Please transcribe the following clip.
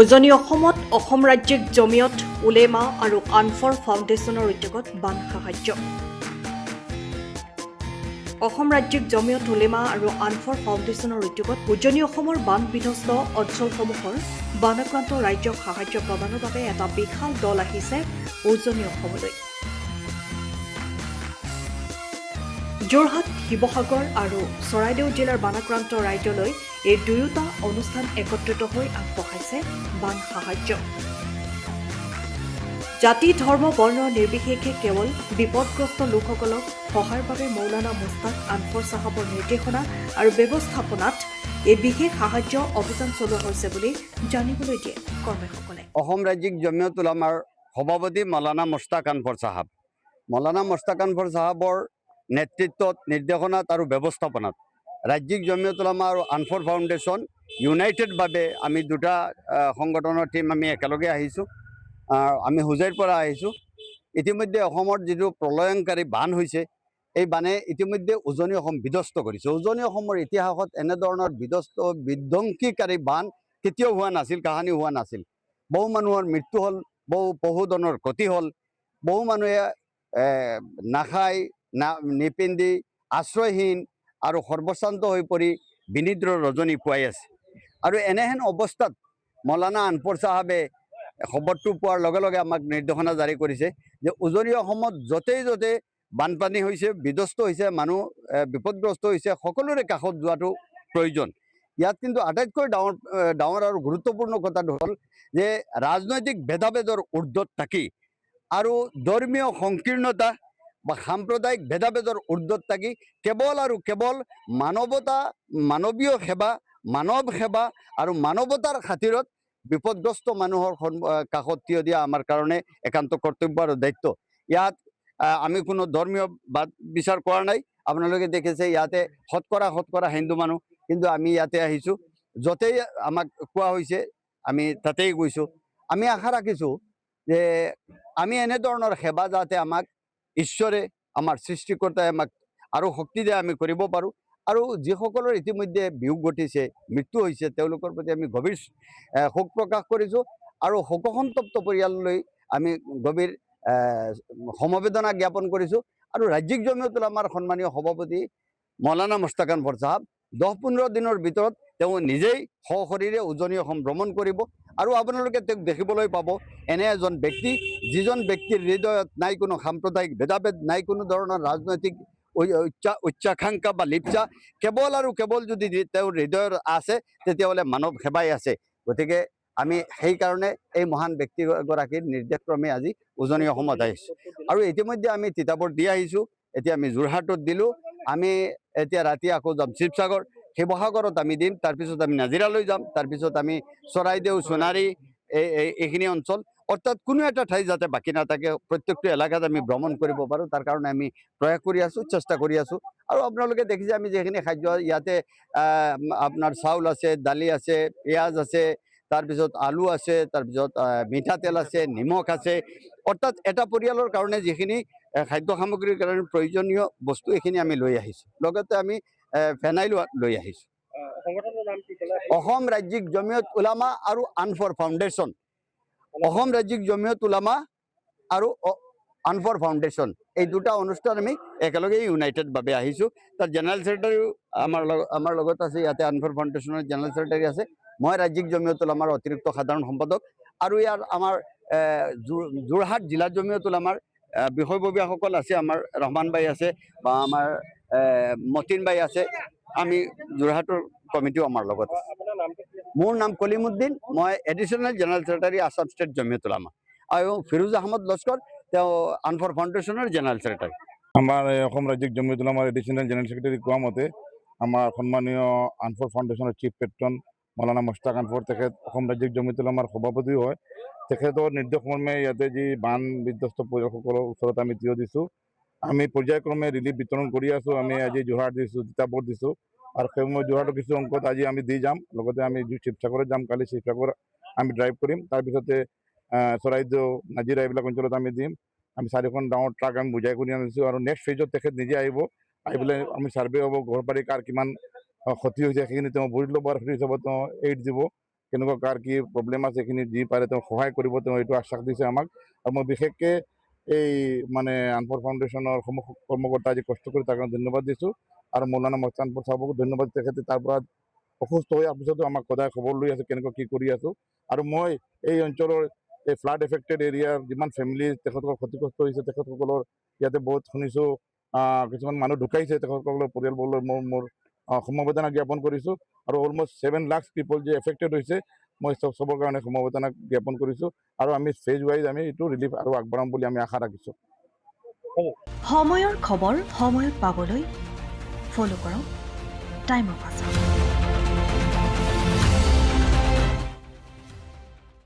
উজনি অসমত অসম ৰাজ্যিক জমিয়ত উলেমা আৰু আনফৰ ফাউণ্ডেশ্যনৰ উদ্যোগত বান সাহায্য। অসম ৰাজ্যিক জমিয়ত উলেমা আৰু আনফৰ ফাউণ্ডেশ্যনৰ উদ্যোগত উজনি অসমৰ বান বিধ্বস্ত অঞ্চলসমূহৰ বানাক্ৰান্ত ৰাজ্যক সাহায্য প্ৰদানৰ বাবে এটা বিশাল দল আহিছে উজনি অসমলৈ। যোৰহাট, শিৱসাগৰ আৰু চৰাইদেউ জিলাৰ বানাক্ৰান্ত ৰাজ্যলৈ এই দুয়োটা অনুষ্ঠান একত্ৰিত হৈ আগবঢ়াইছে বান সাহায্য। জাতি, ধৰ্ম, বৰ্ণ নিৰ্বিশেষে কেৱল বিপদগ্ৰস্ত লোকসকলক সহায়ৰ বাবে মৌলানা মুস্তাক আনফৰ চাহাবৰ নিৰ্দেশনা আৰু ব্যৱস্থাপনাত এই বিশেষ সাহায্য অভিযান চলোৱা হৈছে বুলি জানিবলৈ দিয়ে কৰ্মীসকলে। অসম ৰাজ্যিক জমিয়ত উলামাৰ সভাপতি মৌলানা মুস্তাক আনফৰ চাহাব। মৌলানা মুস্তাক আনফৰ চাহাবৰ নেতৃত্বত, নিৰ্দেশনাত আৰু ব্যৱস্থাপনাত ৰাজ্যিক জমিয়ত উলামা আৰু আনফৰ ফাউণ্ডেশ্যন ইউনাইটেডভাৱে আমি দুটা সংগঠনৰ টীম আমি একেলগে আহিছোঁ। আমি হোজাইৰ পৰা আহিছোঁ। ইতিমধ্যে অসমৰ যিটো প্ৰলয়ংকাৰী বান হৈছে, এই বানে ইতিমধ্যে উজনি অসম বিধ্বস্ত কৰিছে। উজনি অসমৰ ইতিহাসত এনেধৰণৰ বিধ্বংসীকাৰী বান কেতিয়াও হোৱা নাছিল, কাহানি হোৱা নাছিল। বহু মানুহৰ মৃত্যু হ'ল, বহু পশুধনৰ ক্ষতি হ'ল, বহু মানুহে নাখায়, নিপিন্ধি আশ্ৰয়হীন আৰু সৰ্বশ্ৰান্ত হৈ পৰি বিনিদ্ৰ ৰজনী পুৱাই আছে। আৰু এনেহেন অৱস্থাত মৌলানা আনফৰ চাহাবে খবৰটো পোৱাৰ লগে লগে আমাক নিৰ্দেশনা জাৰি কৰিছে যে উজনি অসমত য'তেই য'তেই বানপানী হৈছে, বিধ্বস্ত হৈছে, মানুহ বিপদগ্ৰস্ত হৈছে, সকলোৰে কাষত যোৱাটো প্ৰয়োজন। ইয়াত কিন্তু আটাইতকৈ ডাঙৰ আৰু গুৰুত্বপূৰ্ণ কথাটো হ'ল যে ৰাজনৈতিক ভেদাভেদৰ ঊৰ্ধত থাকি আৰু ধৰ্মীয় সংকীৰ্ণতা বা সাম্প্ৰদায়িক ভেদাভেদৰ ঊৰ্ধত থাকি কেৱল আৰু কেৱল মানৱীয় সেৱা, মানৱ সেৱা আৰু মানৱতাৰ খাতিৰত বিপদগ্ৰস্ত মানুহৰ কাষত থিয় দিয়া আমাৰ কাৰণে একান্ত কৰ্তব্য আৰু দায়িত্ব। ইয়াত আমি কোনো ধৰ্মীয় বাদ বিচাৰ কৰা নাই। আপোনালোকে দেখিছে ইয়াতে শতকৰা হিন্দু মানুহ, কিন্তু আমি ইয়াতে আহিছোঁ, য'তেই আমাক কোৱা হৈছে আমি তাতেই গৈছোঁ। আমি আশা ৰাখিছোঁ যে আমি এনেধৰণৰ সেৱা যাতে আমাক ঈশ্বৰে, আমাৰ সৃষ্টিকৰ্তাই আমাক আৰু শক্তি দিয়ে, আমি কৰিব পাৰোঁ। আৰু যিসকলৰ ইতিমধ্যে বিয়োগ ঘটিছে, মৃত্যু হৈছে, তেওঁলোকৰ প্ৰতি আমি গভীৰ শোক প্ৰকাশ কৰিছোঁ আৰু শোকসন্তপ্ত পৰিয়াললৈ আমি গভীৰ সমবেদনা জ্ঞাপন কৰিছোঁ। আৰু ৰাজ্যিক জমিয়ত উলামাৰ সন্মানীয় সভাপতি মৌলানা মুস্তাক আনফৰ চাহাব 10-15 দিনৰ ভিতৰত তেওঁ নিজেই সশৰীৰে উজনি অসম ভ্ৰমণ কৰিব। আৰু আপোনালোকে তেওঁক দেখিবলৈ পাব, এনে এজন ব্যক্তি, যিজন ব্যক্তিৰ হৃদয়ত নাই কোনো সাম্প্ৰদায়িক ভেদাভেদ, নাই কোনো ধৰণৰ ৰাজনৈতিক উচ্চাকাংক্ষা বা লিপ্সা, কেৱল আৰু কেৱল যদি তেওঁৰ হৃদয়ত আছে তেতিয়াহ'লে মানৱ সেৱাই আছে। গতিকে আমি সেইকাৰণে এই মহান ব্যক্তিগৰাকীৰ নিৰ্দেশক্ৰমে আজি উজনি অসমত আহিছোঁ। আৰু ইতিমধ্যে আমি তিতাবৰ দি আহিছোঁ, এতিয়া আমি যোৰহাটত দিলোঁ, আমি এতিয়া ৰাতি আকৌ যাম শিৱসাগৰ, শিৱসাগৰত আমি দিম, তাৰপিছত আমি নাজিৰালৈ যাম, তাৰপিছত আমি চৰাইদেউ, সোণাৰী এইখিনি অঞ্চল, অৰ্থাৎ কোনো এটা ঠাই যাতে বাকী নাথাকে, প্ৰত্যেকটো এলেকাত আমি ভ্ৰমণ কৰিব পাৰোঁ, তাৰ কাৰণে আমি প্ৰয়াস কৰি আছোঁ, চেষ্টা কৰি আছোঁ। আৰু আপোনালোকে দেখিছে আমি যিখিনি খাদ্য ইয়াতে আপোনাৰ চাউল আছে, দালি আছে, পিঁয়াজ আছে, তাৰপিছত আলু আছে, তাৰপিছত মিঠাতেল আছে, নিমখ আছে, অৰ্থাৎ এটা পৰিয়ালৰ কাৰণে যিখিনি খাদ্য সামগ্ৰীৰ কাৰণে প্ৰয়োজনীয় বস্তু এইখিনি আমি লৈ আহিছোঁ। লগতে আমি ফেনাইলো লৈ আহিছোঁ। অসম ৰাজ্যিক জমিয়ত উলামা আৰু আনফৰ ফাউণ্ডেশ্যন। অসম ৰাজ্যিক জমিয়ত উলামা আৰু আনফৰ ফাউণ্ডেশ্যন, এই দুটা অনুষ্ঠান আমি একেলগে ইউনাইটেডভাৱে আহিছোঁ। তাত জেনেৰেল ছেক্ৰেটাৰীও আমাৰ লগত আছে, ইয়াতে আনফৰ ফাউণ্ডেশ্যনৰ জেনেৰেল ছেক্ৰেটাৰী আছে, মই ৰাজ্যিক জমিয়ত উলামাৰ অতিৰিক্ত সাধাৰণ সম্পাদক, আৰু ইয়াৰ আমাৰ যোৰহাট জিলা জমিয়ত উলামাৰ বিষয়ববীয়াসকল আছে, আমাৰ ৰহমান ভাই আছে বা আমাৰ মতিন ভাই আছে, আমি যোৰহাটৰ কমিটিও আমাৰ লগত আছে। মোৰ নাম কলিমুদ্দিন, মই additional general secretary Assam state Jamiat Ulama, আৰু ফিৰোজ আহমদ লস্কৰ, তেওঁ আনফৰ ফাউণ্ডেশ্যনৰ জেনেৰেল ছেক্ৰেটাৰী। আমাৰ অসম ৰাজ্যিক জমিয়ত উলামাৰ এডিশ্যনেল জেনেৰেল ছেক্ৰেটাৰী কোৱা মতে আমাৰ সন্মানীয় আনফৰ ফাউণ্ডেশ্যনৰ চিফ পেট্ৰন মৌলানা মুস্তাক আনফৰ, তেখেত অসম ৰাজ্যিক জমিয়ত উলামাৰ সভাপতিও হয়। তেখেতৰ নিৰ্দেশমৰ্মে ইয়াতে যি বান বিধ্বস্ত পৰিয়ালসকলৰ ওচৰত আমি থিয় দিছোঁ। আমি পৰ্যায়ক্ৰমে ৰিলিফ বিতৰণ কৰি আছোঁ। আমি আজি যোৰহাট দিছোঁ, তিতাবৰ দিছোঁ, আৰু সেইসময়ত যোৰহাটৰ কিছু অংকত আজি আমি দি যাম। লগতে আমি শিৱসাগৰত যাম, কালি শিৱসাগৰ আমি ড্ৰাইভ কৰিম, তাৰপিছতে চৰাইদেউ, নাজিৰা এইবিলাক অঞ্চলত আমি দিম। আমি 4খন ডাঙৰ ট্ৰাক আমি বুজাই কৰি আনিছোঁ, আৰু নেক্সট ফেজত তেখেত নিজে আহিব, আহি পেলাই আমি ছাৰ্ভে হ'ব, ঘৰ বাৰী কাৰ কিমান ক্ষতি হৈছে সেইখিনি তেওঁ বুজি ল'ব, আৰু সেই হিচাপত তেওঁ এইড দিব। কেনেকুৱা কাৰ কি প্ৰব্লেম আছে এইখিনি যি পাৰে তেওঁ সহায় কৰিব, তেওঁ এইটো আশ্বাস দিছে আমাক। আৰু মই বিশেষকৈ এই মানে আনফৰ ফাউণ্ডেশ্যনৰ কৰ্মকৰ্তা আজি কষ্ট কৰি তাৰ কাৰণে ধন্যবাদ দিছোঁ। আৰু মৌলানা মস্তাক আনফৰ চাহাবকো ধন্যবাদ। তেখেতে তাৰ পৰা অসুস্থ হোৱাৰ পিছতো আমাক সদায় খবৰ লৈ আছে কেনেকুৱা কি কৰি আছোঁ। আৰু মই এই অঞ্চলৰ এই ফ্লাড এফেক্টেড এৰিয়াৰ যিমান ফেমিলি তেখেতসকল ক্ষতিগ্ৰস্ত হৈছে, তেখেতসকলৰ ইয়াতে বহুত শুনিছোঁ কিছুমান মানুহ ঢুকাইছে, তেখেতসকলৰ পৰিয়ালবোৰলৈ মোৰ সমবেদনা জ্ঞাপন কৰিছোঁ। আৰু অলমষ্ট 7 লাখ পিপল যে এফেক্টেড হৈছে, মই চবৰ কাৰণে সমবেদনা জ্ঞাপন কৰিছোঁ। আৰু আমি ফেজ ৱাইজ আমি এইটো ৰিলিফ আৰু আগবঢ়াম বুলি আমি আশা ৰাখিছোঁ। সময়ৰ খবৰ সময়ত পাবলৈ ফ'ল' কৰক টাইম অফ আছাম।